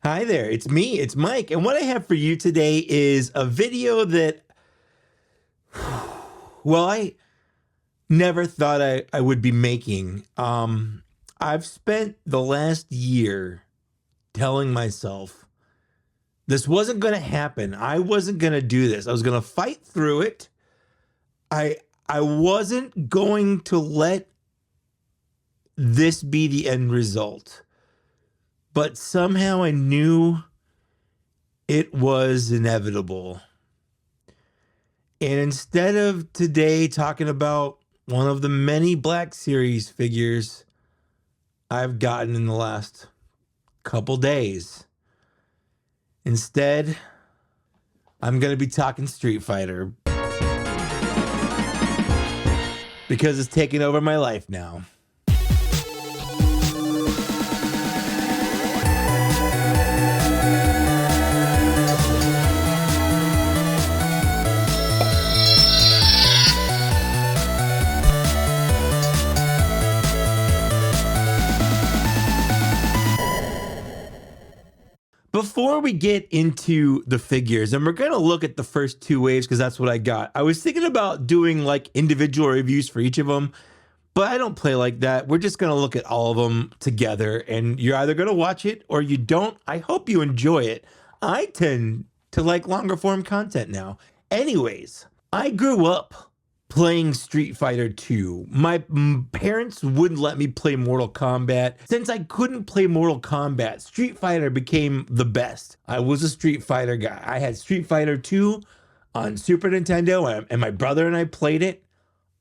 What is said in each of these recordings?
Hi there, it's me, it's Mike, and what I have for you today is a video that, well, I never thought I would be making. I've spent the last year telling myself this wasn't going to happen. I wasn't going to do this. I was going to fight through it. I wasn't going to let this be the end result. But somehow I knew it was inevitable. And instead of today talking about one of the many Black Series figures I've gotten in the last couple days, instead, I'm going to be talking Street Fighter because it's taking over my life now. Before we get into the figures, and we're going to look at the first two waves because that's what I got. I was thinking about doing like individual reviews for each of them, but I don't play like that. We're just going to look at all of them together, and you're either going to watch it or you don't. I hope you enjoy it. I tend to like longer form content now. Anyways, I grew up playing Street Fighter 2. My parents wouldn't let me play Mortal Kombat. Since I couldn't play Mortal Kombat, Street Fighter became the best. I was a Street Fighter guy. I had Street Fighter 2 on Super Nintendo, and my brother and I played it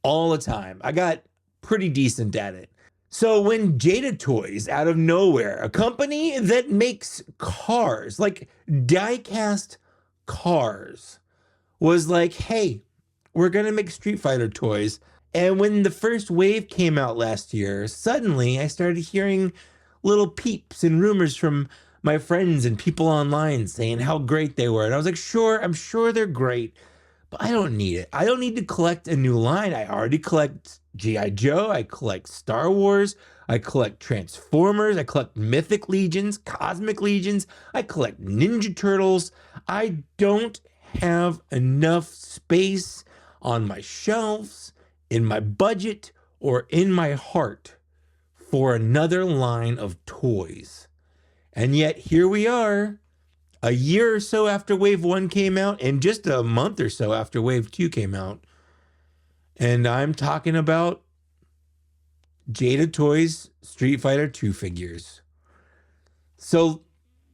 all the time. I got pretty decent at it. So when Jada Toys, out of nowhere, a company that makes cars, like die-cast cars, was like, hey, we're going to make Street Fighter toys. And when the first wave came out last year, suddenly I started hearing little peeps and rumors from my friends and people online saying how great they were. And I was like, sure, I'm sure they're great, but I don't need it. I don't need to collect a new line. I already collect G.I. Joe. I collect Star Wars. I collect Transformers. I collect Mythic Legions, Cosmic Legions. I collect Ninja Turtles. I don't have enough space on my shelves, in my budget, or in my heart for another line of toys. And yet here we are, a year or so after Wave 1 came out, and just a month or so after Wave 2 came out. And I'm talking about Jada Toys Street Fighter 2 figures. So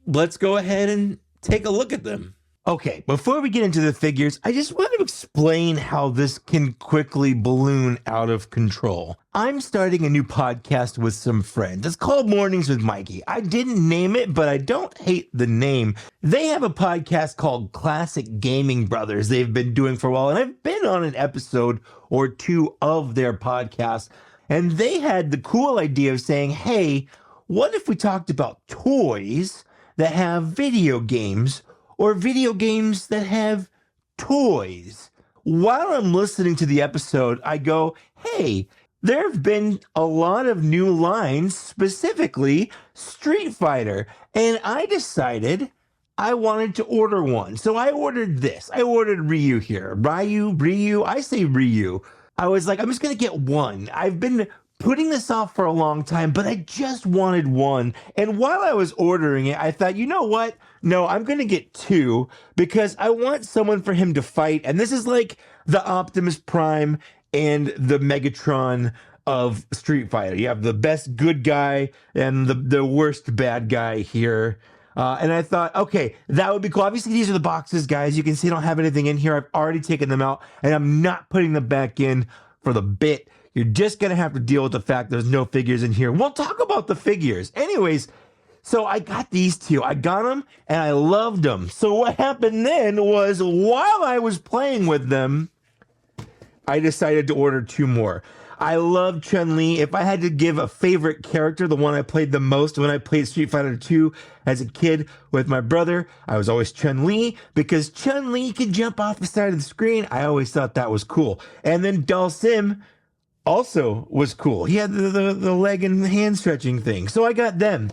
let's go ahead and take a look at them. Okay, before we get into the figures, I just want to explain how this can quickly balloon out of control. I'm starting a new podcast with some friends. It's called Mornings with Mikey. I didn't name it, but I don't hate the name. They have a podcast called Classic Gaming Brothers they've been doing for a while, and I've been on an episode or two of their podcast, and they had the cool idea of saying, hey, what if we talked about toys that have video games, or video games that have toys? While I'm listening to the episode, I go, hey, there have been a lot of new lines, specifically Street Fighter, and I decided I wanted to order one. So I ordered this. I ordered Ryu here. Ryu, I say Ryu. I was like, I'm just going to get one. I've been putting this off for a long time, but I just wanted one. And while I was ordering it, I thought, you know what? No, I'm going to get two because I want someone for him to fight. And this is like the Optimus Prime and the Megatron of Street Fighter. You have the best good guy and the worst bad guy here. And I thought, okay, that would be cool. Obviously, these are the boxes, guys. You can see I don't have anything in here. I've already taken them out, and I'm not putting them back in for the bit. You're just going to have to deal with the fact there's no figures in here. We'll talk about the figures. Anyways, so I got these two. I got them, and I loved them. So what happened then was while I was playing with them, I decided to order two more. I love Chun-Li. If I had to give a favorite character, the one I played the most when I played Street Fighter 2 as a kid with my brother, I was always Chun-Li because Chun-Li could jump off the side of the screen. I always thought that was cool. And then Dhalsim also was cool. He had the leg and hand stretching thing. So I got them.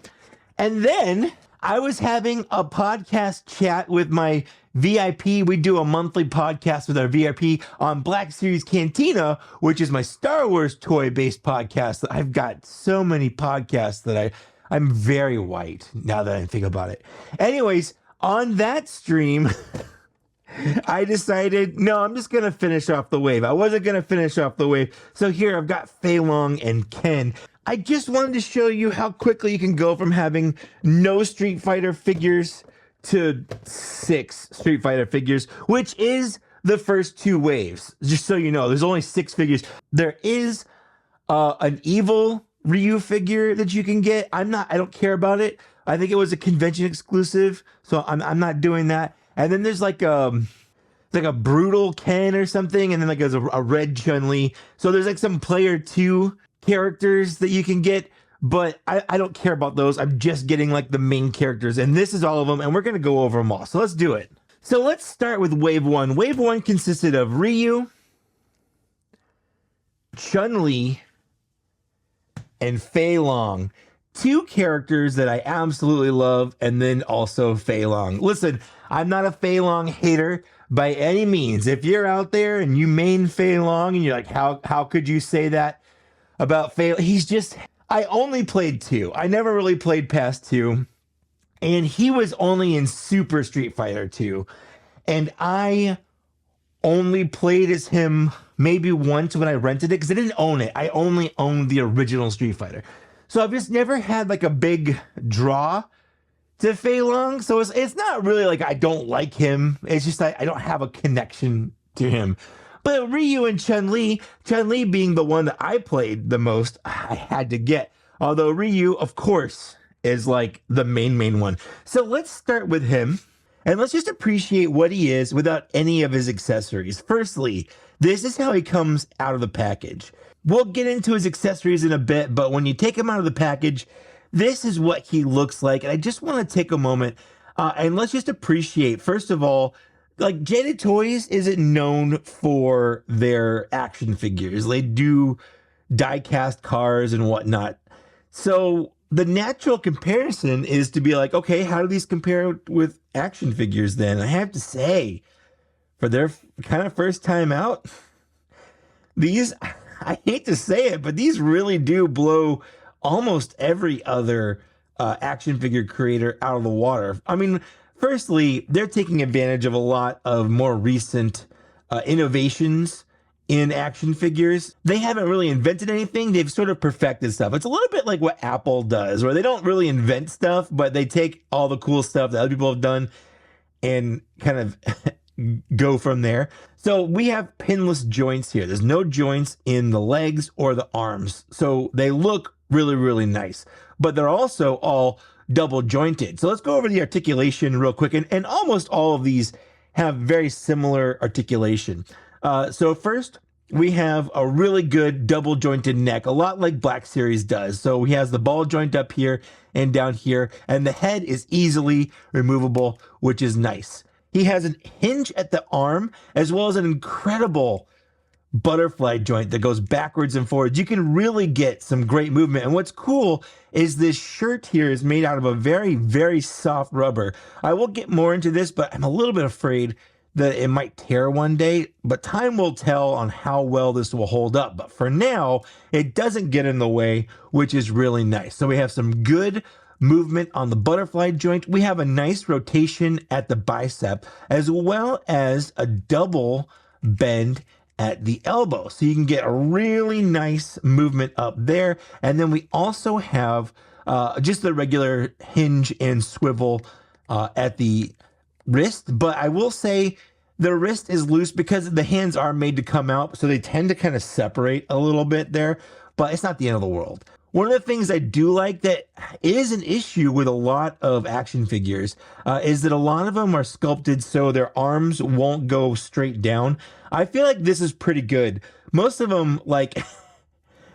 And then I was having a podcast chat with my VIP. We do a monthly podcast with our VIP on Black Series Cantina, which is my Star Wars toy-based podcast. I've got so many podcasts that I'm very white now that I think about it. Anyways, on that stream, I decided, no, I'm just going to finish off the wave. I wasn't going to finish off the wave. So here I've got Fei Long and Ken. I just wanted to show you how quickly you can go from having no Street Fighter figures to 6 Street Fighter figures, which is the first 2 waves. Just so you know, there's only 6 figures. There is an evil Ryu figure that you can get. I don't care about it. I think it was a convention exclusive, so I'm not doing that. And then there's like a brutal Ken or something, and then like there's a red Chun-Li. So there's like some player 2 characters that you can get, but I don't care about those. I'm just getting like the main characters, and this is all of them, and we're gonna go over them all. So let's do it. So let's start with Wave 1. Wave 1 consisted of Ryu, Chun-Li, and Fei Long. 2 characters that I absolutely love, and then also Fei Long. Listen, I'm not a Fei Long hater by any means. If you're out there and you main Fei Long and you're like, how could you say that about Fei? I only played 2. I never really played past 2. And he was only in Super Street Fighter 2. And I only played as him maybe once when I rented it, because I didn't own it. I only owned the original Street Fighter. So I've just never had like a big draw to Fei Long. So it's not really like I don't like him. It's just I don't have a connection to him. But Ryu and Chun-Li being the one that I played the most, I had to get. Although Ryu, of course, is like the main one. So let's start with him. And let's just appreciate what he is without any of his accessories. Firstly, this is how he comes out of the package. We'll get into his accessories in a bit, but when you take him out of the package, this is what he looks like. And I just want to take a moment and let's just appreciate, first of all, like Jada Toys isn't known for their action figures. They do die-cast cars and whatnot. So the natural comparison is to be like, okay, how do these compare with action figures then? I have to say, for their kind of first time out, these, I hate to say it, but these really do blow almost every other action figure creator out of the water. I mean, firstly, they're taking advantage of a lot of more recent innovations in action figures. They haven't really invented anything. They've sort of perfected stuff. It's a little bit like what Apple does, where they don't really invent stuff, but they take all the cool stuff that other people have done and kind of go from there. So we have pinless joints here. There's no joints in the legs or the arms. So they look really, really nice, but they're also all double jointed. So let's go over the articulation real quick. And almost all of these have very similar articulation. So first, we have a really good double jointed neck, a lot like Black Series does. So he has the ball joint up here and down here, and the head is easily removable, which is nice. He has a hinge at the arm, as well as an incredible butterfly joint that goes backwards and forwards. You can really get some great movement. And what's cool is this shirt here is made out of a very, very soft rubber. I will get more into this, but I'm a little bit afraid that it might tear one day, but time will tell on how well this will hold up. But for now, it doesn't get in the way, which is really nice. So we have some good movement on the butterfly joint. We have a nice rotation at the bicep, as well as a double bend at the elbow. So you can get a really nice movement up there. And then we also have just the regular hinge and swivel at the wrist. But I will say the wrist is loose because the hands are made to come out. So they tend to kind of separate a little bit there, but it's not the end of the world. One of the things I do like that is an issue with a lot of action figures is that a lot of them are sculpted so their arms won't go straight down. I feel like this is pretty good. Most of them, like,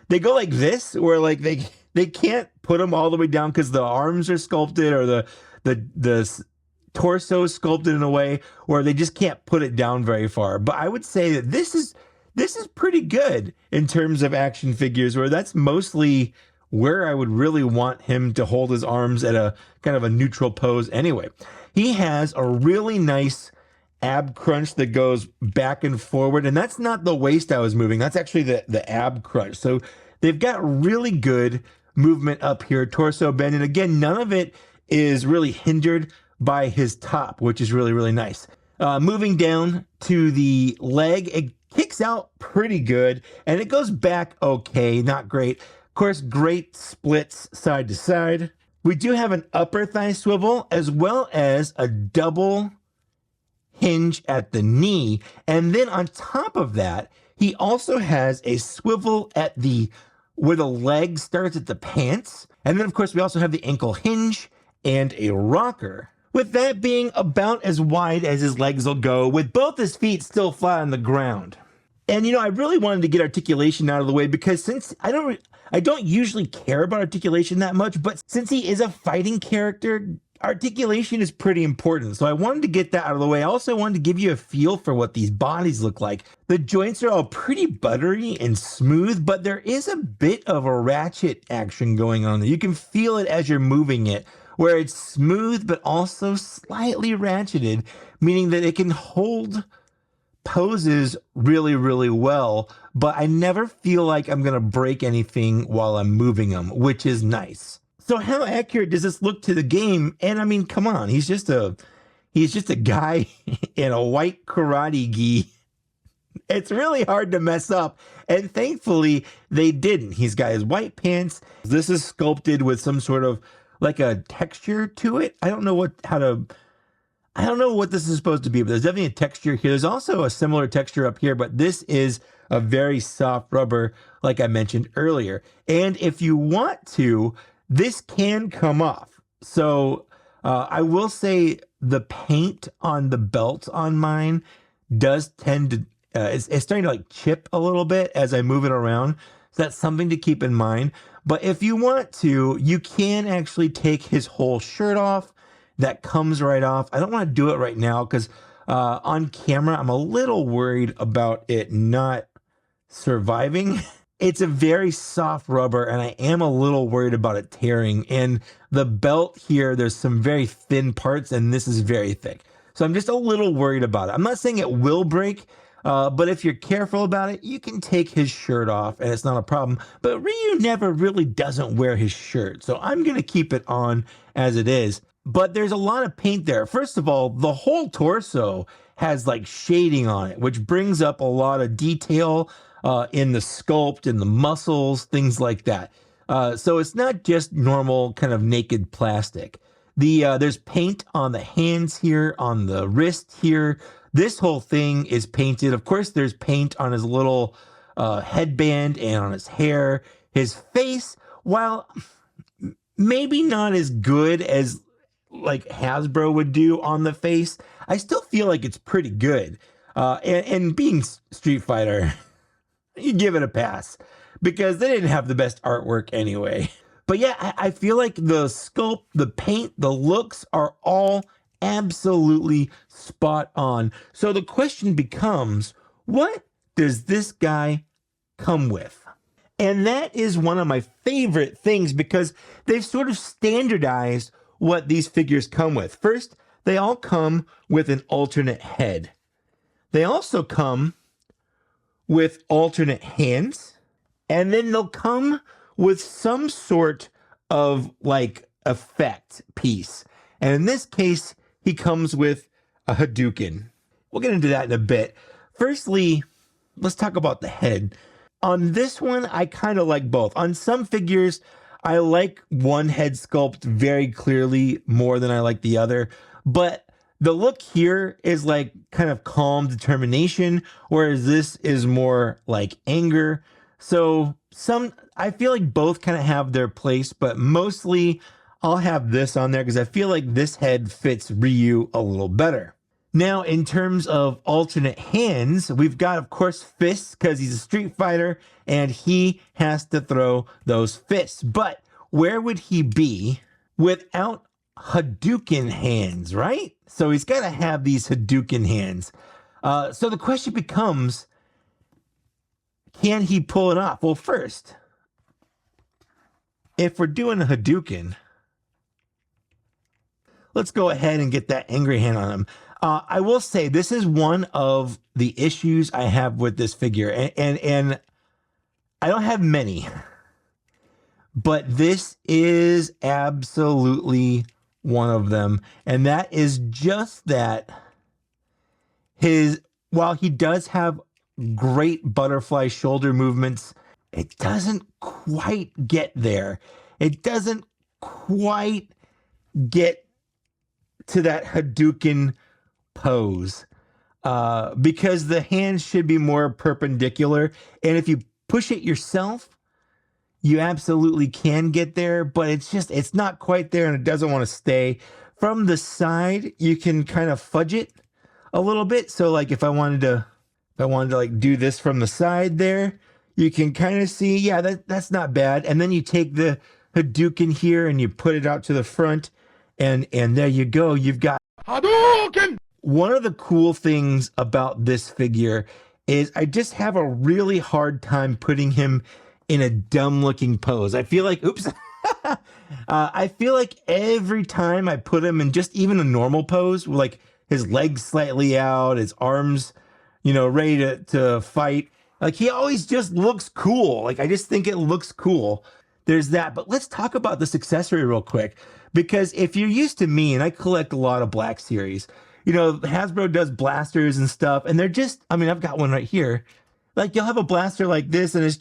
they go like this, where like they can't put them all the way down because the arms are sculpted, or the torso is sculpted in a way where they just can't put it down very far. But I would say that this is pretty good in terms of action figures, where that's mostly where I would really want him to hold his arms at a kind of a neutral pose anyway. He has a really nice ab crunch that goes back and forward, and that's not the waist I was moving. That's actually the ab crunch. So they've got really good movement up here, torso bend, and again, none of it is really hindered by his top, which is really, really nice. Moving down to the leg, it kicks out pretty good, and it goes back okay, not great. Of course, great splits side to side. We do have an upper thigh swivel as well as a double hinge at the knee. And then on top of that, he also has a swivel at where the leg starts at the pants. And then of course, we also have the ankle hinge and a rocker. With that being about as wide as his legs will go, with both his feet still flat on the ground. And I really wanted to get articulation out of the way because since I don't usually care about articulation that much, but since he is a fighting character, articulation is pretty important. So I wanted to get that out of the way. I also wanted to give you a feel for what these bodies look like. The joints are all pretty buttery and smooth, but there is a bit of a ratchet action going on there. You can feel it as you're moving it, where it's smooth, but also slightly ratcheted, meaning that it can hold poses really, really well, but I never feel like I'm going to break anything while I'm moving them, which is nice. So how accurate does this look to the game? And I mean, come on, he's just a guy in a white karate gi. It's really hard to mess up. And thankfully they didn't. He's got his white pants. This is sculpted with some sort of like a texture to it. I don't know what this is supposed to be, but there's definitely a texture here. There's also a similar texture up here, but this is a very soft rubber, like I mentioned earlier. And if you want to, this can come off. So I will say the paint on the belt on mine does tend to, it's starting to like chip a little bit as I move it around. So that's something to keep in mind. But if you want to, you can actually take his whole shirt off. That comes right off. I don't want to do it right now because on camera, I'm a little worried about it not surviving. It's a very soft rubber and I am a little worried about it tearing. And the belt here, there's some very thin parts and this is very thick. So I'm just a little worried about it. I'm not saying it will break, but if you're careful about it, you can take his shirt off and it's not a problem. But Ryu never really doesn't wear his shirt. So I'm going to keep it on as it is. But there's a lot of paint there. First of all, the whole torso has like shading on it, which brings up a lot of detail in the sculpt and the muscles, things like that. So it's not just normal kind of naked plastic. There's paint on the hands here, on the wrist here. This whole thing is painted. Of course, there's paint on his little headband and on his hair. His face, while maybe not as good as like Hasbro would do on the face, I still feel like it's pretty good. And being Street Fighter, you give it a pass because they didn't have the best artwork anyway. But yeah, I feel like the sculpt, the paint, the looks are all absolutely spot on. So the question becomes, what does this guy come with? And that is one of my favorite things because they've sort of standardized what these figures come with. First, they all come with an alternate head. They also come with alternate hands, and then they'll come with some sort of like effect piece. And in this case, he comes with a Hadouken. We'll get into that in a bit. Firstly, let's talk about the head. On this one, I kind of like both. On some figures, I like one head sculpt very clearly more than I like the other, but the look here is like kind of calm determination, whereas this is more like anger. So I feel like both kind of have their place, but mostly I'll have this on there because I feel like this head fits Ryu a little better. Now, in terms of alternate hands, we've got, of course, fists because he's a Street Fighter and he has to throw those fists. But where would he be without Hadouken hands, right? So he's got to have these Hadouken hands. So the question becomes, can he pull it off? Well, first, if we're doing a Hadouken, let's go ahead and get that angry hand on him. I will say this is one of the issues I have with this figure, and I don't have many, but this is absolutely one of them, and that is just that while he does have great butterfly shoulder movements, it doesn't quite get there. It doesn't quite get to that Hadouken pose because the hands should be more perpendicular. And if you push it yourself, you absolutely can get there, but it's not quite there and it doesn't want to stay. From the side, you can kind of fudge it a little bit. So like if I wanted to like do this from the side there, you can kind of see, yeah, that's not bad. And then you take the Hadouken here and you put it out to the front, and there you go. You've got Hadouken! One of the cool things about this figure is I just have a really hard time putting him in a dumb looking pose. I feel like, oops. I feel like every time I put him in just even a normal pose, like his legs slightly out, his arms, ready to fight, like he always just looks cool. Like I just think it looks cool. There's that. But let's talk about this accessory real quick, because if you're used to me, and I collect a lot of Black Series, Hasbro does blasters and stuff, and they're just, I've got one right here. Like you'll have a blaster like this, and it's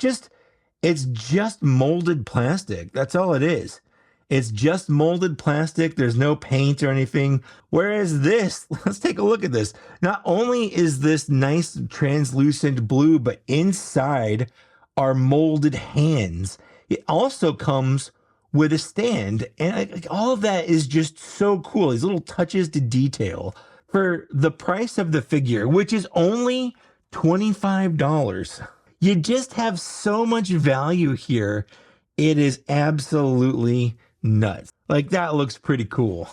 just molded plastic. That's all it is. It's just molded plastic. There's no paint or anything. Whereas this, let's take a look at this. Not only is this nice translucent blue, but inside are molded hands. It also comes with a stand. And all of that is just so cool. These little touches to detail. For the price of the figure, which is only $25, you just have so much value here. It is absolutely nuts. Like that looks pretty cool.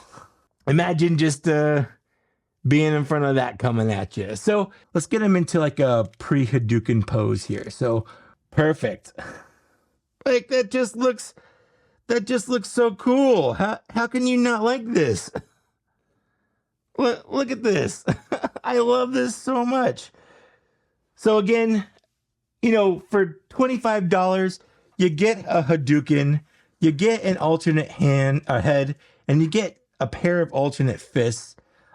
Imagine just being in front of that coming at you. So let's get him into like a pre-Hadouken pose here. So perfect. Like that just looks so cool. How can you not like this? Look at this. I love this so much. So again, for $25, you get a Hadouken, you get an alternate head, and you get a pair of alternate fists,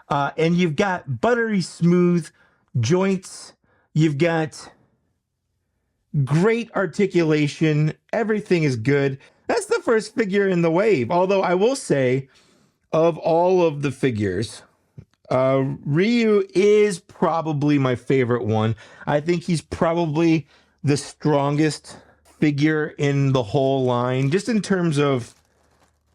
and you've got buttery smooth joints. You've got great articulation. Everything is good. That's the first figure in the wave. Although I will say, of all of the figures, Ryu is probably my favorite one. I think he's probably the strongest figure in the whole line, just in terms of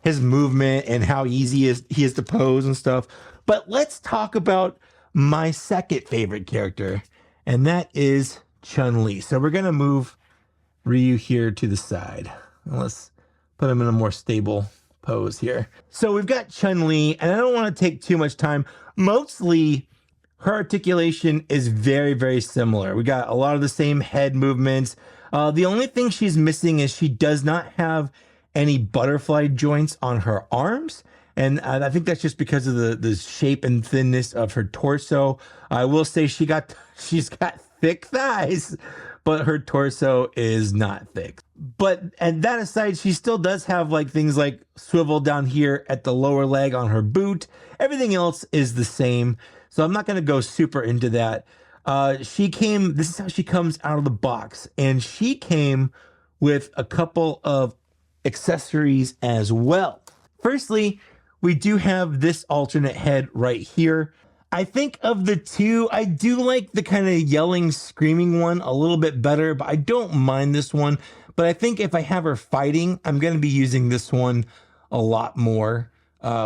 his movement and how easy he is to pose and stuff. But let's talk about my second favorite character, and that is Chun-Li. So we're gonna move Ryu here to the side. Let's put him in a more stable pose here. So we've got Chun-Li, and I don't want to take too much time. Mostly her articulation is very, very similar. We got a lot of the same head movements. The only thing she's missing is she does not have any butterfly joints on her arms. And I think that's just because of the shape and thinness of her torso. I will say she's got thick thighs, but her torso is not thick. But and that aside, she still does have like things like swivel down here at the lower leg on her boot. Everything else is the same. So I'm not going to go super into that. This is how she comes out of the box. And she came with a couple of accessories as well. Firstly, we do have this alternate head right here. I think of the two, I do like the kind of yelling, screaming one a little bit better, but I don't mind this one. But I think if I have her fighting, I'm going to be using this one a lot more,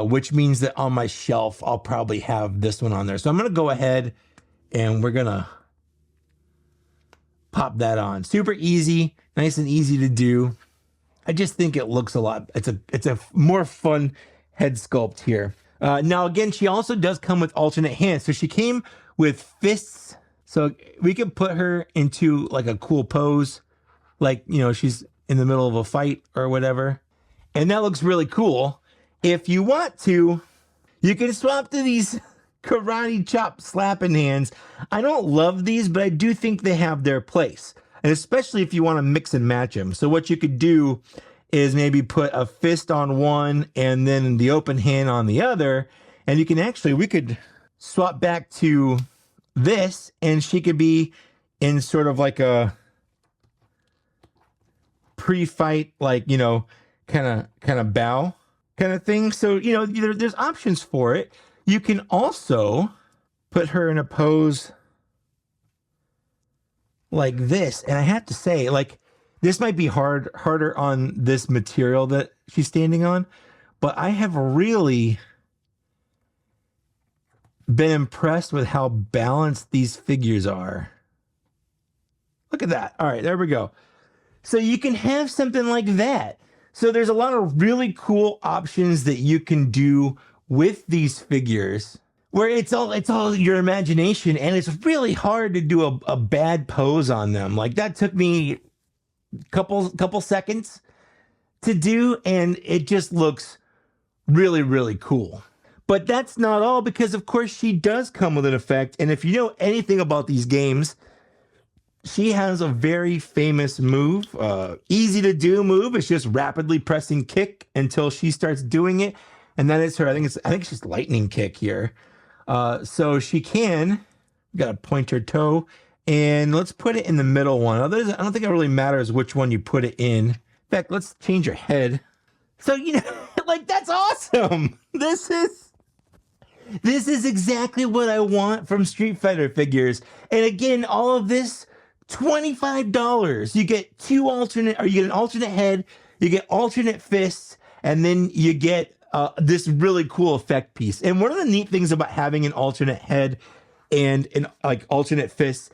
which means that on my shelf, I'll probably have this one on there. So I'm going to go ahead and we're going to pop that on. Super easy, nice and easy to do. I just think it looks a lot, it's a more fun head sculpt here. Now, again, she also does come with alternate hands. So she came with fists. So we could put her into like a cool pose, like, she's in the middle of a fight or whatever. And that looks really cool. If you want to, you can swap to these karate chop slapping hands. I don't love these, but I do think they have their place. And especially if you want to mix and match them. So what you could do is maybe put a fist on one and then the open hand on the other. And you can actually, we could swap back to this and she could be in sort of like a pre-fight, like, you know, kind of bow kind of thing. So, you know, there's options for it. You can also put her in a pose like this. And I have to say, like, this might be harder on this material that she's standing on, but I have really been impressed with how balanced these figures are. Look at that. All right, there we go. So you can have something like that. So there's a lot of really cool options that you can do with these figures where it's all your imagination, and it's really hard to do a bad pose on them. Like that took me a couple seconds to do, and it just looks really, really cool. But that's not all, because of course she does come with an effect. And if you know anything about these games, she has a very famous move, easy to do move. It's just rapidly pressing kick until she starts doing it. And that is her, I think it's just lightning kick here. So she can, got to point her toe, and let's put it in the middle one. I don't think it really matters which one you put it in. In fact, let's change her head. So, you know, like, that's awesome. This is exactly what I want from Street Fighter figures. And again, all of this, $25. You get you get an alternate head, you get alternate fists, and then you get this really cool effect piece. And one of the neat things about having an alternate head and an like alternate fists,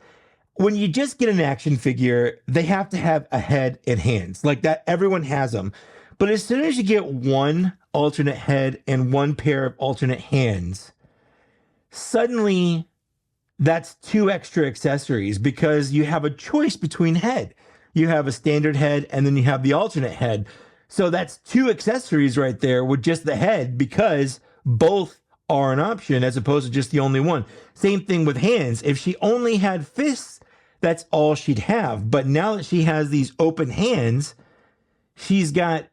when you just get an action figure, they have to have a head and hands like that. Everyone has them. But as soon as you get one alternate head and one pair of alternate hands, suddenly that's two extra accessories, because you have a choice between head. You have a standard head and then you have the alternate head. So that's two accessories right there with just the head, because both are an option as opposed to just the only one. Same thing with hands. If she only had fists, that's all she'd have. But now that she has these open hands, she's got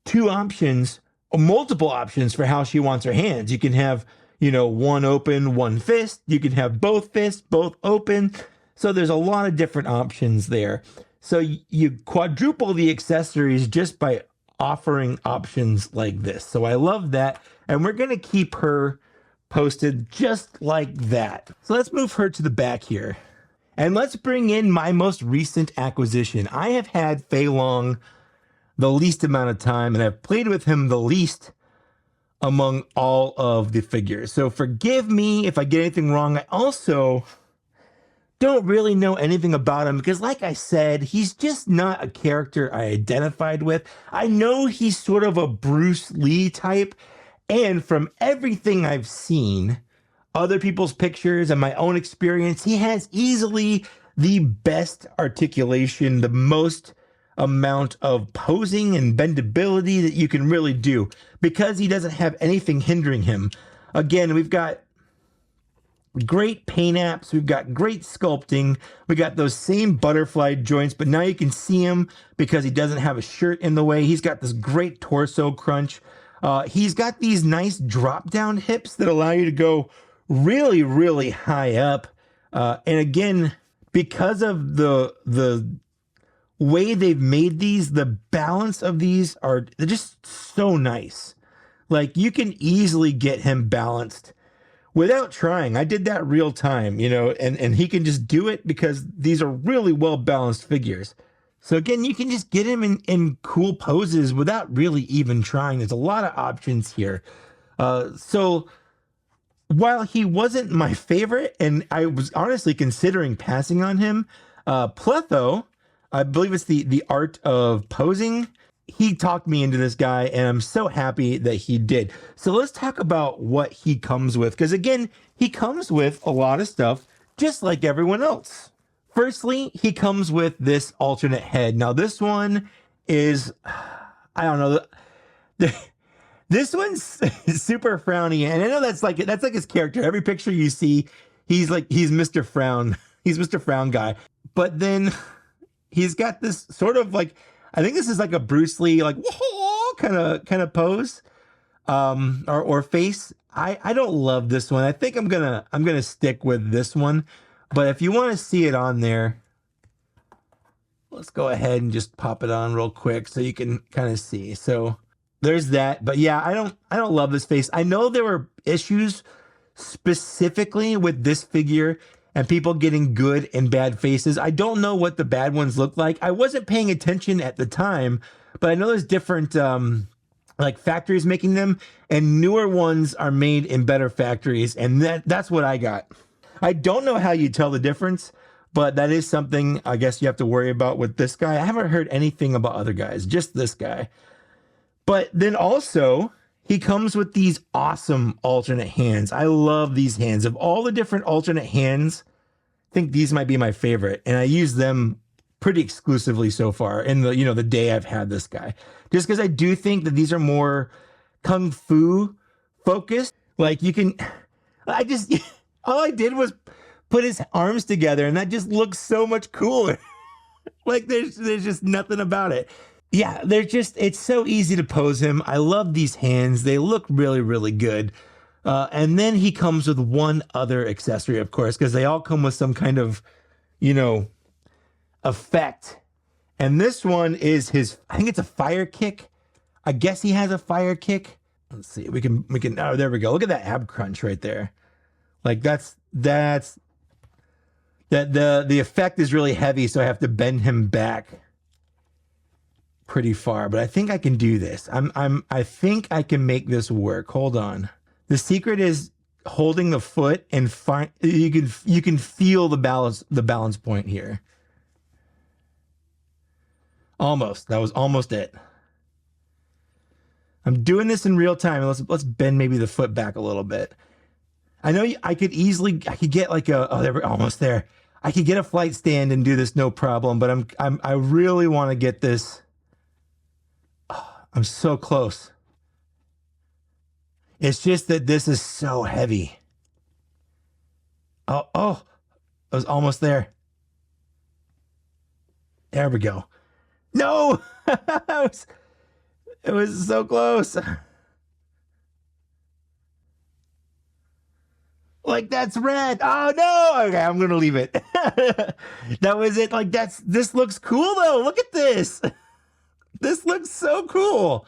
two options, or multiple options for how she wants her hands. You can have, you know, one open, one fist. You can have both fists, both open. So there's a lot of different options there. So you quadruple the accessories just by offering options like this. So I love that. And we're going to keep her posted just like that. So let's move her to the back here. And let's bring in my most recent acquisition. I have had Fei Long the least amount of time, and I've played with him the least among all of the figures. So forgive me if I get anything wrong. I also don't really know anything about him because, like I said, he's just not a character I identified with. I know he's sort of a Bruce Lee type, and from everything I've seen, other people's pictures and my own experience, he has easily the best articulation, the most amount of posing and bendability that you can really do, because he doesn't have anything hindering him. Again, we've got great paint apps, we've got great sculpting, we got those same butterfly joints, but now you can see him because he doesn't have a shirt in the way. He's got this great torso crunch. He's got these nice drop down hips that allow you to go really, really high up. And again, because of the way they've made these, the balance of these they're just so nice. Like, you can easily get him balanced without trying. I did that real time, you know, and he can just do it because these are really well balanced figures. So again, you can just get him in cool poses without really even trying. There's a lot of options here. So while he wasn't my favorite, and I was honestly considering passing on him, Pletho, I believe it's the art of posing, he talked me into this guy, and I'm so happy that he did. So let's talk about what he comes with, because again, he comes with a lot of stuff just like everyone else. Firstly, he comes with this alternate head. Now this one is, I don't know, This one's super frowny, and I know that's like his character. Every picture you see, he's Mr. Frown. He's Mr. Frown guy. But then he's got this sort of like, I think this is like a Bruce Lee like kind of pose, or face. I don't love this one. I think I'm gonna stick with this one. But if you want to see it on there, let's go ahead and just pop it on real quick so you can kind of see. So there's that. But yeah, I don't love this face. I know there were issues specifically with this figure and people getting good and bad faces. I don't know what the bad ones look like. I wasn't paying attention at the time, but I know there's different like factories making them, and newer ones are made in better factories, and that's what I got. I don't know how you tell the difference, but that is something I guess you have to worry about with this guy. I haven't heard anything about other guys, just this guy. But then also, he comes with these awesome alternate hands. I love these hands. Of all the different alternate hands, I think these might be my favorite. And I use them pretty exclusively so far in the day I've had this guy. Just because I do think that these are more kung fu focused. Like all I did was put his arms together and that just looks so much cooler. Like there's just nothing about it. Yeah, it's so easy to pose him. I love these hands. They look really, really good. And then he comes with one other accessory, of course, because they all come with some kind of, effect. And this one is I think it's a fire kick. I guess he has a fire kick. Let's see. We can, oh, there we go. Look at that ab crunch right there. Like the effect is really heavy, so I have to bend him back pretty far, but I think I can do this. I think I can make this work. Hold on. The secret is holding the foot and you can feel the balance point here. Almost. That was almost it. I'm doing this in real time. Let's bend maybe the foot back a little bit. I know I could get like we're almost there. I could get a flight stand and do this no problem, but I really want to get this. I'm so close. It's just that this is so heavy. Oh, I was almost there. There we go. No, it was so close. Like that's red. Oh no. Okay, I'm gonna leave it. That was it. Like this looks cool though. Look at this. This looks so cool.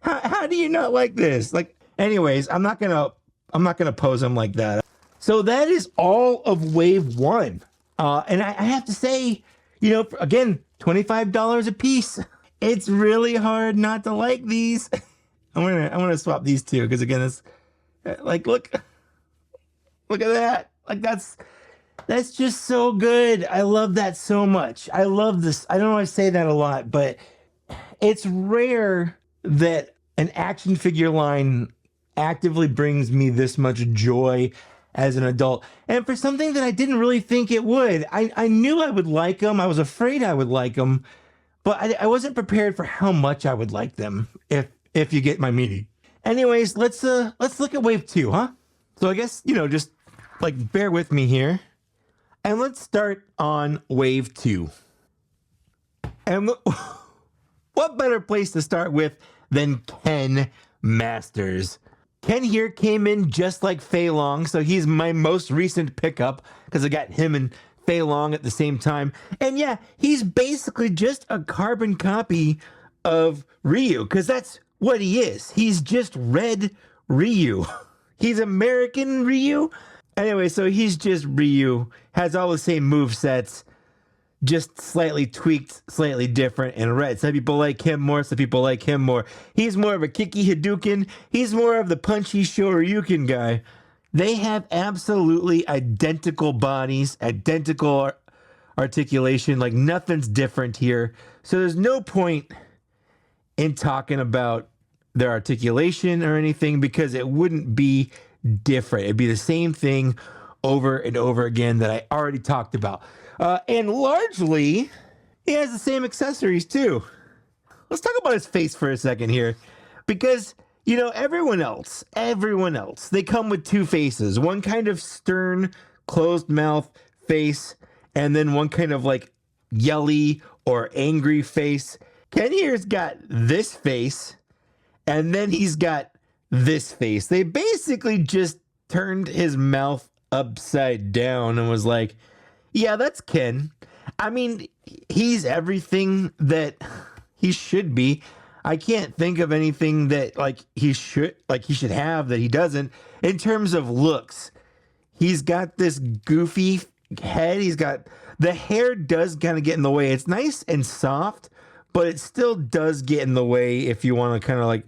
How do you not like this? Like, anyways, I'm not gonna pose him like that. So that is all of wave one. And I have to say, again, $25 a piece. It's really hard not to like these. I'm gonna swap these two because again, it's like look at that. Like that's just so good. I love that so much. I love this. I don't know if I say that a lot, but it's rare that an action figure line actively brings me this much joy as an adult. And for something that I didn't really think it would. I knew I would like them. I was afraid I would like them, but I wasn't prepared for how much I would like them, if you get my meaning. Anyways, let's look at wave two, huh? So I guess, just like bear with me here. And let's start on wave two. And what better place to start with than Ken Masters? Ken here came in just like Fei Long, so he's my most recent pickup because I got him and Fei Long at the same time. And yeah, he's basically just a carbon copy of Ryu because that's what he is. He's just red Ryu. He's American Ryu. Anyway, so he's just Ryu, has all the same movesets, just slightly tweaked, slightly different and red. Some people like him more, some people like him more. He's more of a kicky Hadouken. He's more of the punchy Shoryuken guy. They have absolutely identical bodies, identical articulation, like nothing's different here. So there's no point in talking about their articulation or anything because it wouldn't be different. It'd be the same thing over and over again that I already talked about. And largely, he has the same accessories too. Let's talk about his face for a second here. Because, you know, everyone else, they come with two faces. One kind of stern, closed mouth face, and then one kind of like yelly or angry face. Ken here's got this face, and then he's got this face. They basically just turned his mouth upside down and was like, yeah, that's Ken. I mean, he's everything that he should be. I can't think of anything that he should have that he doesn't in terms of looks. He's got this goofy head. He's got the hair does kind of get in the way. It's nice and soft, but it still does get in the way if you want to kind of like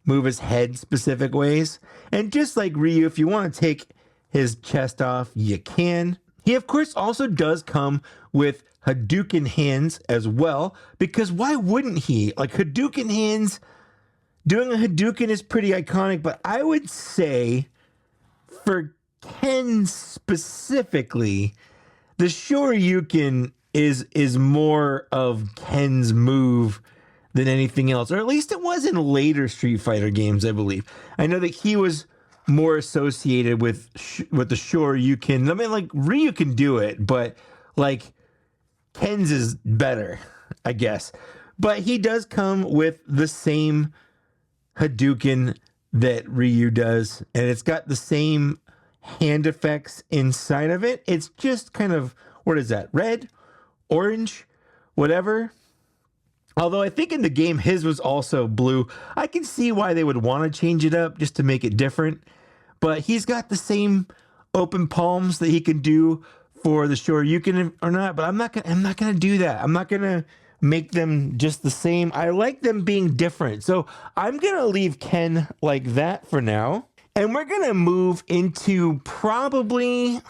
move his head specific ways. And just like Ryu, if you want to take his chest off, you can. He, of course, also does come with Hadouken hands as well, because why wouldn't he? Like, Hadouken hands, doing a Hadouken is pretty iconic, but I would say for Ken specifically, the Shoryuken is more of Ken's move than anything else, or at least it was in later Street Fighter games, I believe. I know that he was more associated with the Shoryuken. I mean, like, Ryu can do it, but like Ken's is better, I guess. But he does come with the same Hadouken that Ryu does, and it's got the same hand effects inside of it. It's just kind of, what is that? Red, orange, whatever. Although I think in the game his was also blue. I can see why they would want to change it up just to make it different. But he's got the same open palms that he can do for the Shoryuken or not. But I'm not gonna do that. I'm not gonna make them just the same. I like them being different. So I'm gonna leave Ken like that for now. And we're gonna move into probably,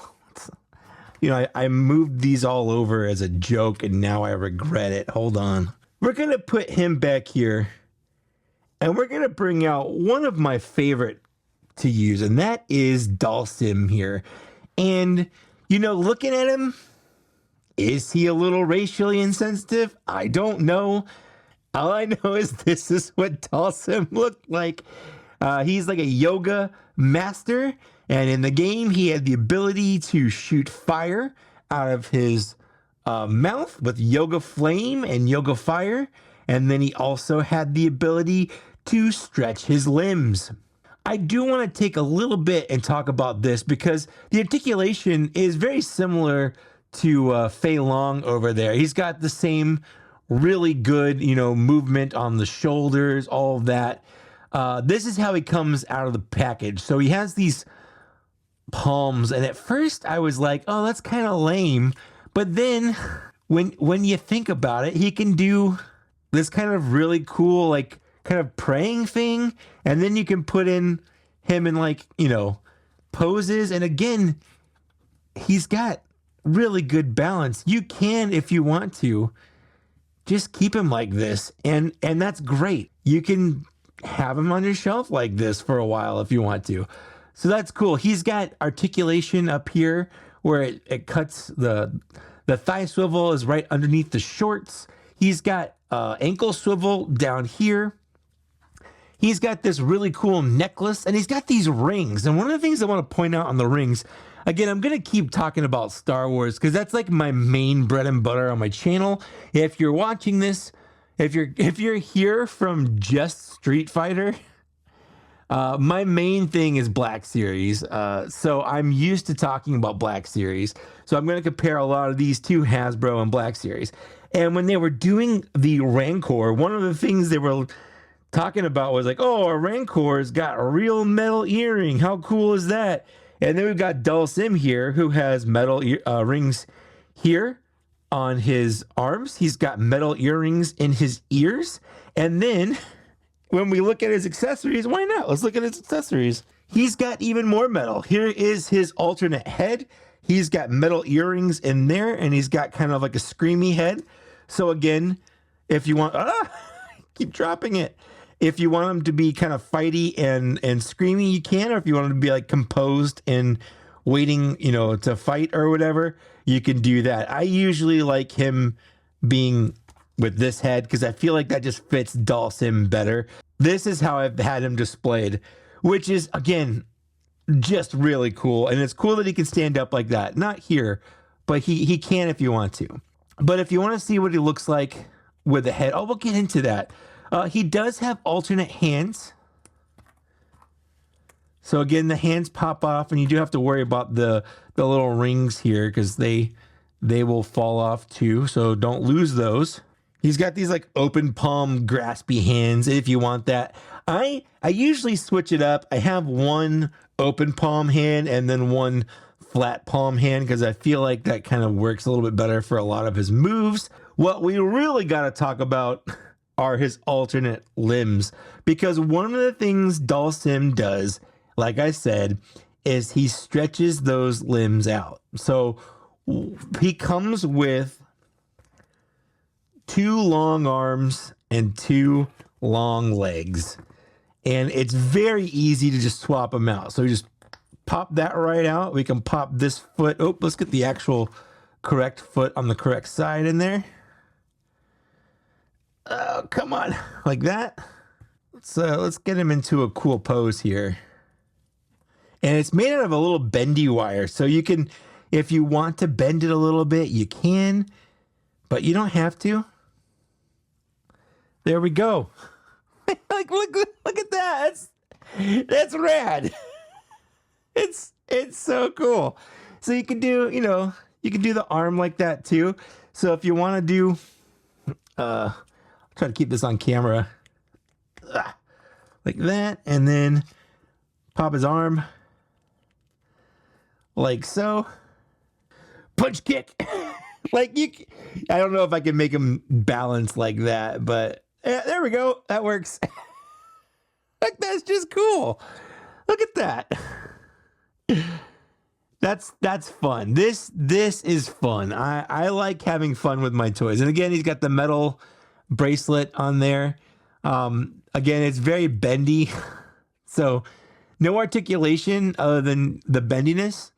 you know, I moved these all over as a joke and now I regret it. Hold on. We're going to put him back here, and we're going to bring out one of my favorite to use, and that is Dhalsim here. And, you know, looking at him, is he a little racially insensitive? I don't know. All I know is this is what Dhalsim looked like. He's like a yoga master, and in the game, he had the ability to shoot fire out of his mouth with yoga flame and yoga fire, and then he also had the ability to stretch his limbs. I do want to take a little bit and talk about this because the articulation is very similar to Fei Long over there. He's got the same really good, you know, movement on the shoulders, all of that. This is how he comes out of the package. So he has these palms, and at first I was like, oh, that's kind of lame. But then when you think about it, he can do this kind of really cool, like, kind of praying thing. And then you can put in him in, like, you know, poses. And again, he's got really good balance. You can, if you want to, just keep him like this. And that's great. You can have him on your shelf like this for a while if you want to. So that's cool. He's got articulation up here where it cuts the thigh swivel is right underneath the shorts. He's got ankle swivel down here. He's got this really cool necklace, and he's got these rings. And one of the things I want to point out on the rings, again, I'm going to keep talking about Star Wars because that's like my main bread and butter on my channel. If you're watching this, if you're here from just Street Fighter, my main thing is Black Series. So I'm used to talking about Black Series. So I'm going to compare a lot of these to Hasbro and Black Series. And when they were doing the Rancor, one of the things they were talking about was like, oh, our Rancor's got a real metal earring. How cool is that? And then we've got Dhalsim here, who has metal rings here on his arms. He's got metal earrings in his ears. And then when we look at his accessories, why not? Let's look at his accessories. He's got even more metal. Here is his alternate head. He's got metal earrings in there, and he's got kind of like a screamy head. So again, if you want, keep dropping it. If you want him to be kind of fighty and screamy, you can. Or if you want him to be like composed and waiting, you know, to fight or whatever, you can do that. I usually like him being with this head because I feel like that just fits Dhalsim better. This is how I've had him displayed, which is, again, just really cool. And it's cool that he can stand up like that. Not here, but he can if you want to. But if you want to see what he looks like with the head, oh, we'll get into that. He does have alternate hands. So again, the hands pop off, and you do have to worry about the little rings here because they will fall off too. So don't lose those. He's got these like open palm graspy hands if you want that. I usually switch it up. I have one open palm hand and then one flat palm hand because I feel like that kind of works a little bit better for a lot of his moves. What we really got to talk about are his alternate limbs, because one of the things Dhalsim does, like I said, is he stretches those limbs out. So he comes with 2 long arms and 2 long legs. And it's very easy to just swap them out. So we just pop that right out. We can pop this foot. Oh, let's get the actual correct foot on the correct side in there. Oh, come on. Like that. Let's get him into a cool pose here. And it's made out of a little bendy wire. So you can, if you want to bend it a little bit, you can, but you don't have to. There we go. Like, look at that. That's rad. It's so cool. So you can do, you can do the arm like that too. So if you want to do, I'll try to keep this on camera. Like that, and then pop his arm like so. Punch kick. Like I don't know if I can make him balance like that, but yeah, there we go. That works. Like, that's just cool. Look at that. That's fun. This is fun. I like having fun with my toys. And again, he's got the metal bracelet on there. Again, it's very bendy. So no articulation other than the bendiness.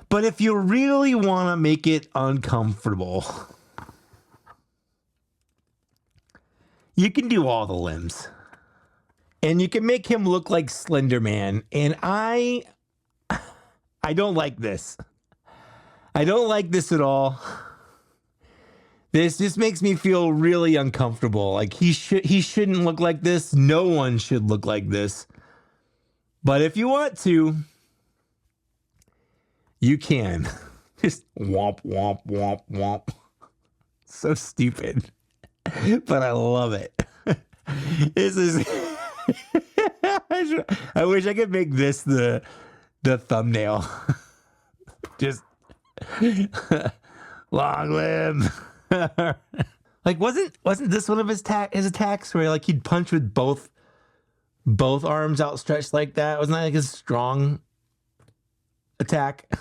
But if you really want to make it uncomfortable, you can do all the limbs. And you can make him look like Slender Man. And I don't like this. I don't like this at all. This just makes me feel really uncomfortable. Like he shouldn't look like this. No one should look like this. But if you want to, you can. Just womp, womp, womp, womp. So stupid. But I love it. This is... I wish I could make this the thumbnail. Just long limb. Like wasn't this one of his attacks where like he'd punch with both arms outstretched like that? Wasn't that like his strong attack?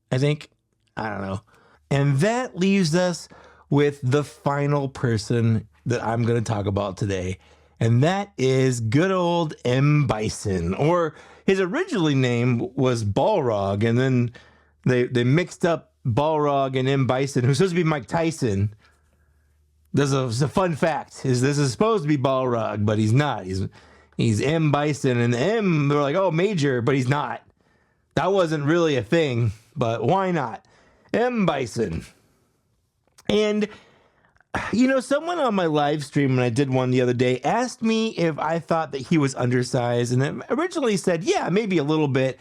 I think. I don't know. And that leaves us with the final person that I'm going to talk about today. And that is good old M. Bison, or his original name was Balrog, and then they mixed up Balrog and M. Bison, who's supposed to be Mike Tyson. There's a fun fact: this is supposed to be Balrog, but he's not. He's M. Bison, and the M, they're like, oh, Major, but he's not. That wasn't really a thing, but why not? M. Bison. And someone on my live stream when I did one the other day asked me if I thought that he was undersized, and I originally said, yeah, maybe a little bit.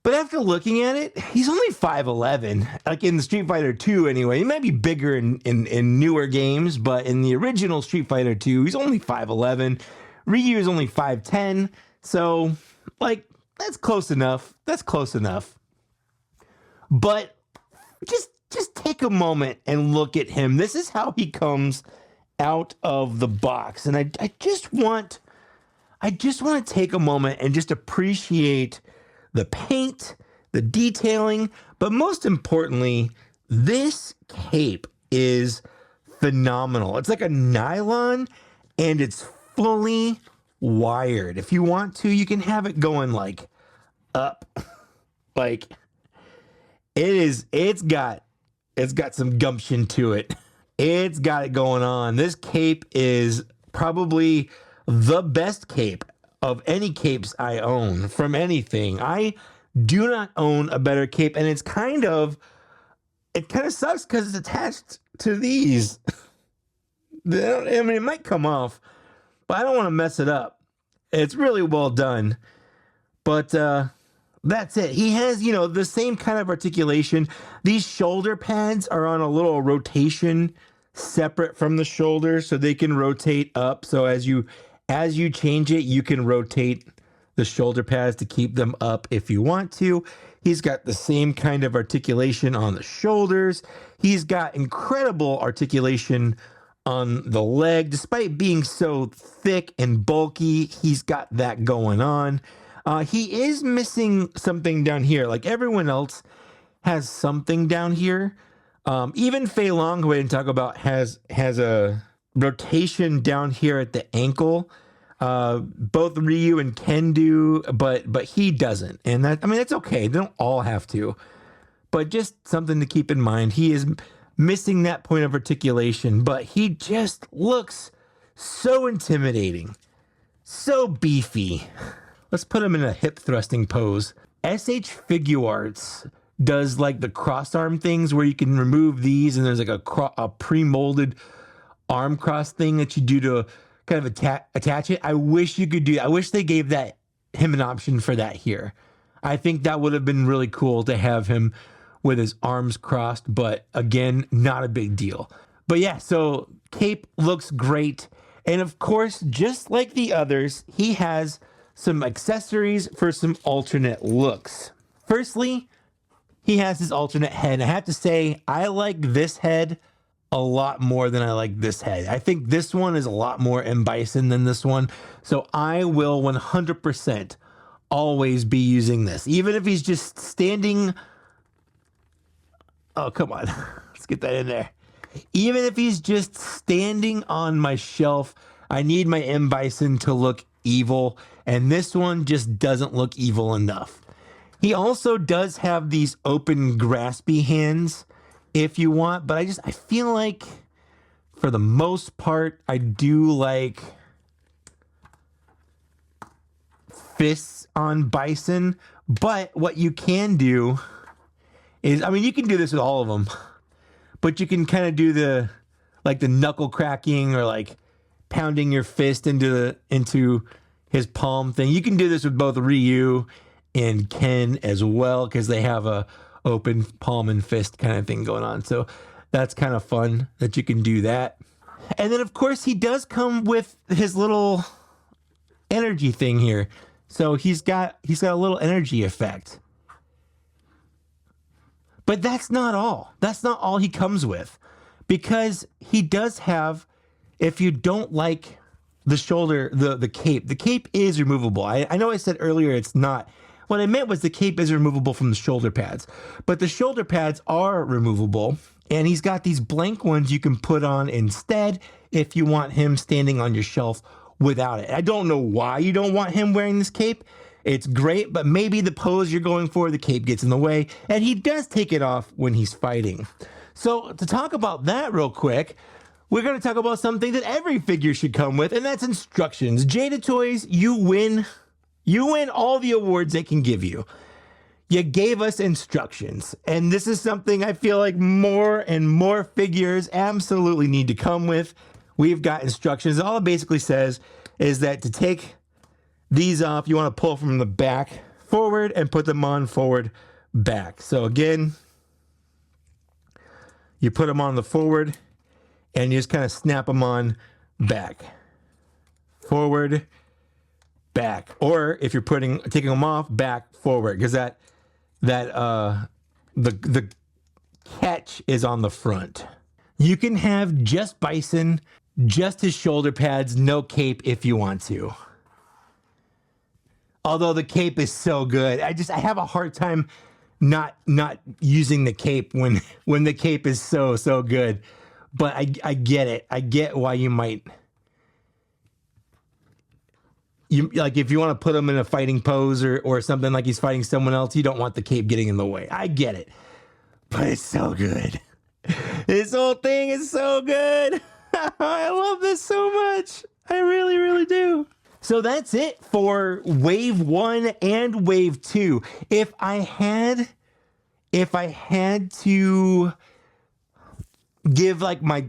But after looking at it, he's only 5'11", like in the Street Fighter 2 anyway. He might be bigger in newer games, but in the original Street Fighter 2, he's only 5'11". Ryu is only 5'10", so, like, that's close enough. That's close enough. But just take a moment and look at him. This is how he comes out of the box. And I just want to take a moment and just appreciate the paint, the detailing, but most importantly, this cape is phenomenal. It's like a nylon and it's fully wired. If you want to, you can have it going like up. Like it's got some gumption to it. It's got it going on. This cape is probably the best cape of any capes I own from anything. I do not own a better cape, and it kind of sucks because it's attached to these. I mean, it might come off, but I don't want to mess it up. It's really well done. But that's it. He has, the same kind of articulation. These shoulder pads are on a little rotation separate from the shoulder, so they can rotate up. So as you change it, you can rotate the shoulder pads to keep them up if you want to. He's got the same kind of articulation on the shoulders. He's got incredible articulation on the leg. Despite being so thick and bulky, he's got that going on. He is missing something down here. Like everyone else has something down here. Even Fei Long, who I didn't talk about, has a rotation down here at the ankle. Both Ryu and Ken do, but he doesn't. And that's okay. They don't all have to. But just something to keep in mind. He is missing that point of articulation, but he just looks so intimidating, so beefy. Let's put him in a hip thrusting pose. SH Figuarts does like the cross arm things where you can remove these, and there's like a pre-molded arm cross thing that you do to kind of attach it. I wish you could do that. I wish they gave him an option for that here. I think that would have been really cool to have him with his arms crossed, but again, not a big deal. But yeah, so cape looks great. And of course, just like the others, he has some accessories for some alternate looks. Firstly, he has his alternate head. I have to say, I like this head a lot more than I like this head. I think this one is a lot more M. Bison than this one. So I will 100% always be using this. Even if he's just standing... Oh, come on. Let's get that in there. Even if he's just standing on my shelf, I need my M. Bison to look evil. And this one just doesn't look evil enough. He also does have these open graspy hands if you want, but I feel like for the most part, I do like fists on Bison. But what you can do is, you can do this with all of them, but you can kind of do the knuckle cracking or like pounding your fist into his palm thing. You can do this with both Ryu and Ken as well, because they have a open palm and fist kind of thing going on. So that's kind of fun that you can do that. And then of course he does come with his little energy thing here. So he's got a little energy effect. But that's not all. That's not all he comes with, because he does have, if you don't like the shoulder, the cape is removable. I know I said earlier it's not. What I meant was the cape is removable from the shoulder pads, but the shoulder pads are removable, and he's got these blank ones you can put on instead if you want him standing on your shelf without it. I don't know why you don't want him wearing this cape. It's great, but maybe the pose you're going for, the cape gets in the way, and he does take it off when he's fighting. So to talk about that real quick, we're going to talk about something that every figure should come with, and that's instructions. Jada Toys, you win. You win all the awards they can give you. You gave us instructions, and this is something I feel like more and more figures absolutely need to come with. We've got instructions. All it basically says is that to take these off, you want to pull from the back forward and put them on forward back. So again, you put them on the forward and you just kind of snap them on back, forward, back. Or if you're taking them off, back, forward, because the catch is on the front. You can have just Bison, just his shoulder pads, no cape if you want to. Although the cape is so good, I have a hard time not using the cape when the cape is so good. But I get it. I get why you might. Like if you want to put him in a fighting pose or something, like he's fighting someone else, you don't want the cape getting in the way. I get it. But it's so good. This whole thing is so good. I love this so much. I really, really do. So that's it for wave 1 and wave 2. If I had to give like my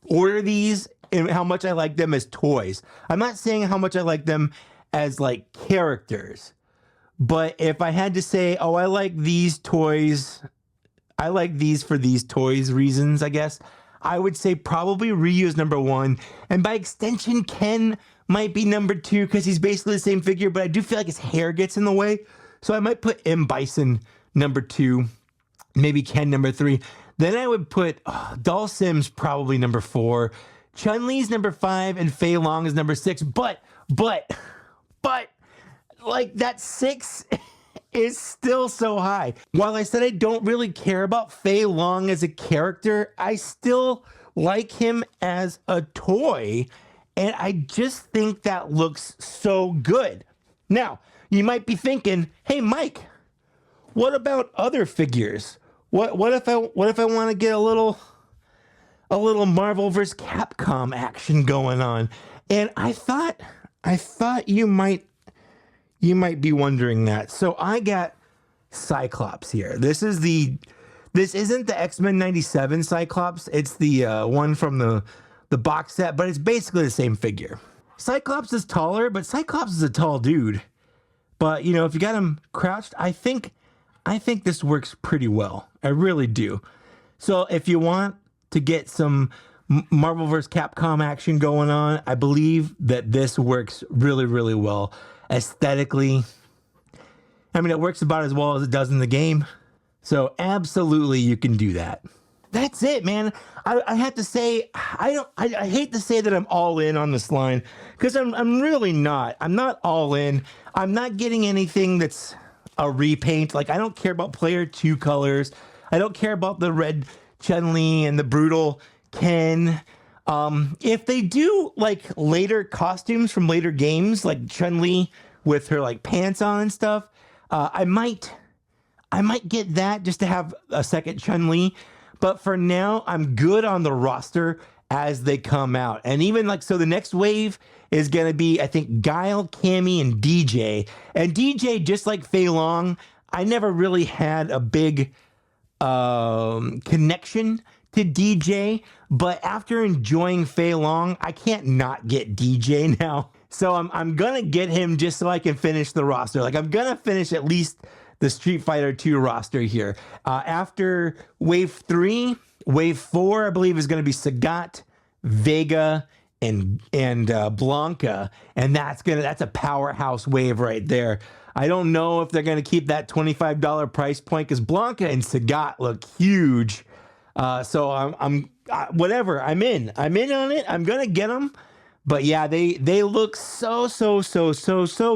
order these and how much I like them as toys. I'm not saying how much I like them as like characters. But if I had to say, oh, I like these toys, I like these for these toys reasons, I guess, I would say probably Ryu is number 1. And by extension, Ken might be number 2 because he's basically the same figure, but I do feel like his hair gets in the way. So I might put Bison number 2, maybe Ken number 3. Then I would put Dhalsim's probably number 4. Chun-Li's number 5 and Fei Long is number 6. But like that 6 is still so high. While I said I don't really care about Fei Long as a character, I still like him as a toy, and I just think that looks so good. Now, you might be thinking, hey Mike, what about other figures? What if I want to get a little Marvel vs. Capcom action going on? And I thought you might be wondering that. So I got Cyclops here. This isn't the X-Men 97 Cyclops. It's the one from the box set, but it's basically the same figure. Cyclops is taller, but Cyclops is a tall dude. But you know, if you got him crouched, I think this works pretty well. I really do. So if you want to get some Marvel vs. Capcom action going on, I believe that this works really, really well. Aesthetically, I mean, it works about as well as it does in the game. So absolutely you can do that. That's it, man. I have to say, I hate to say that I'm all in on this line, because I'm really not. I'm not all in. I'm not getting anything that's a repaint. Like, I don't care about player 2 colors. I don't care about the red Chun-Li and the brutal Ken. If they do like later costumes from later games, like Chun-Li with her like pants on and stuff, I might get that just to have a second Chun-Li. But for now, I'm good on the roster as they come out. And even like, so the next wave is going to be, I think, Guile, Cammy, and DJ. And DJ, just like Fei Long, I never really had a big connection to DJ. But after enjoying Fei Long, I can't not get DJ now. So I'm going to get him just so I can finish the roster. Like, I'm going to finish at least the Street Fighter 2 roster here. After wave 3, wave 4, I believe, is going to be Sagat, Vega, and Blanca, and that's a powerhouse wave right there. I don't know if they're going to keep that $25 price point, because Blanca and Sagat look huge. So I'm whatever. I'm in on it. I'm gonna get them. But yeah, they look so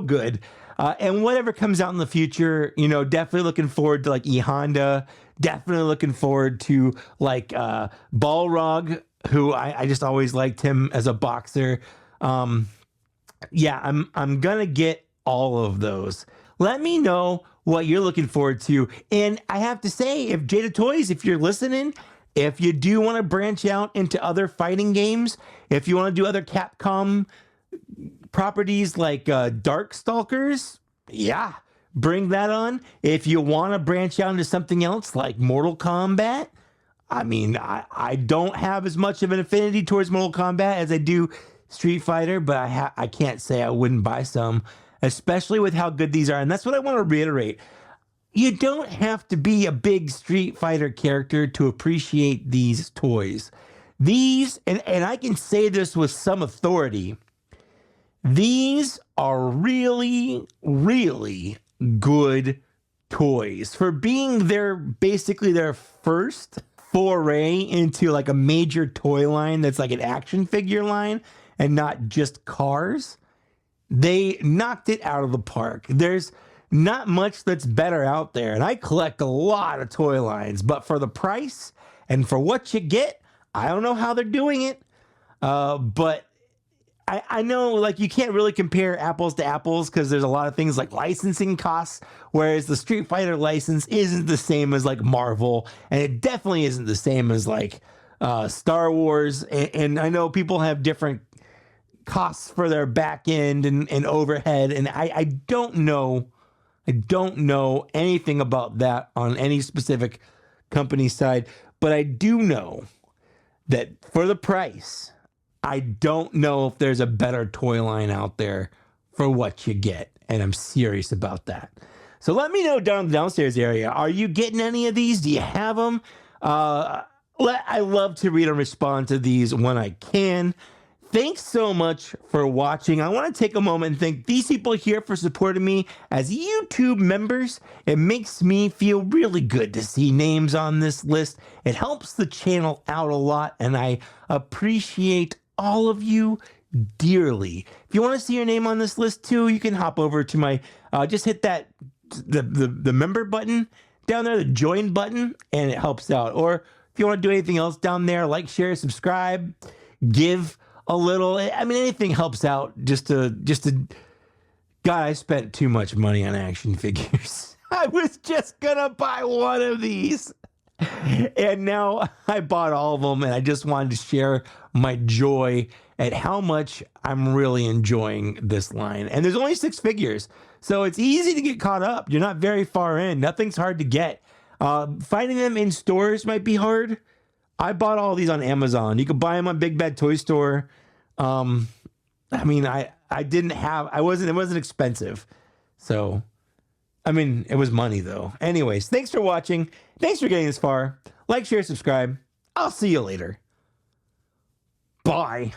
good. And whatever comes out in the future, you know, definitely looking forward to like E Honda. Definitely looking forward to like Balrog, who I just always liked him as a boxer. Yeah, I'm gonna get all of those. Let me know what you're looking forward to. And I have to say, if Jada Toys, if you're listening, if you do want to branch out into other fighting games, if you want to do other Capcom properties like Darkstalkers, yeah, bring that on. If you want to branch out into something else like Mortal Kombat, I mean, I don't have as much of an affinity towards Mortal Kombat as I do Street Fighter, but I can't say I wouldn't buy some, especially with how good these are. And that's what I want to reiterate. You don't have to be a big Street Fighter character to appreciate these toys. These, and I can say this with some authority, these are really, really good toys. For being basically their first foray into like a major toy line that's like an action figure line and not just cars, they knocked it out of the park. There's not much that's better out there. And I collect a lot of toy lines, but for the price and for what you get, I don't know how they're doing it. But I know, like, you can't really compare apples to apples because there's a lot of things like licensing costs, whereas the Street Fighter license isn't the same as like Marvel, and it definitely isn't the same as like Star Wars. And I know people have different costs for their back end and overhead. And I don't know. I don't know anything about that on any specific company side, but I do know that for the price, I don't know if there's a better toy line out there for what you get. And I'm serious about that. So let me know down in the downstairs area. Are you getting any of these? Do you have them? I love to read and respond to these when I can. Thanks so much for watching. I want to take a moment and thank these people here for supporting me as YouTube members. It makes me feel really good to see names on this list. It helps the channel out a lot, and I appreciate all of you dearly. If you want to see your name on this list too, you can hop over to my, just hit that, the member button down there, the join button, and it helps out. Or if you want to do anything else down there, like, share, subscribe, give a little. I mean, anything helps out. Just to God, I spent too much money on action figures. I was just gonna buy one of these, and now I bought all of them, and I just wanted to share my joy at how much I'm really enjoying this line. And there's only 6 figures, so it's easy to get caught up. You're not very far in. Nothing's hard to get. Finding them in stores might be hard. I bought all these on Amazon. You can buy them on Big Bad Toy Store. I mean, it wasn't expensive. So, I mean, it was money though. Anyways, thanks for watching. Thanks for getting this far. Like, share, subscribe. I'll see you later. Bye.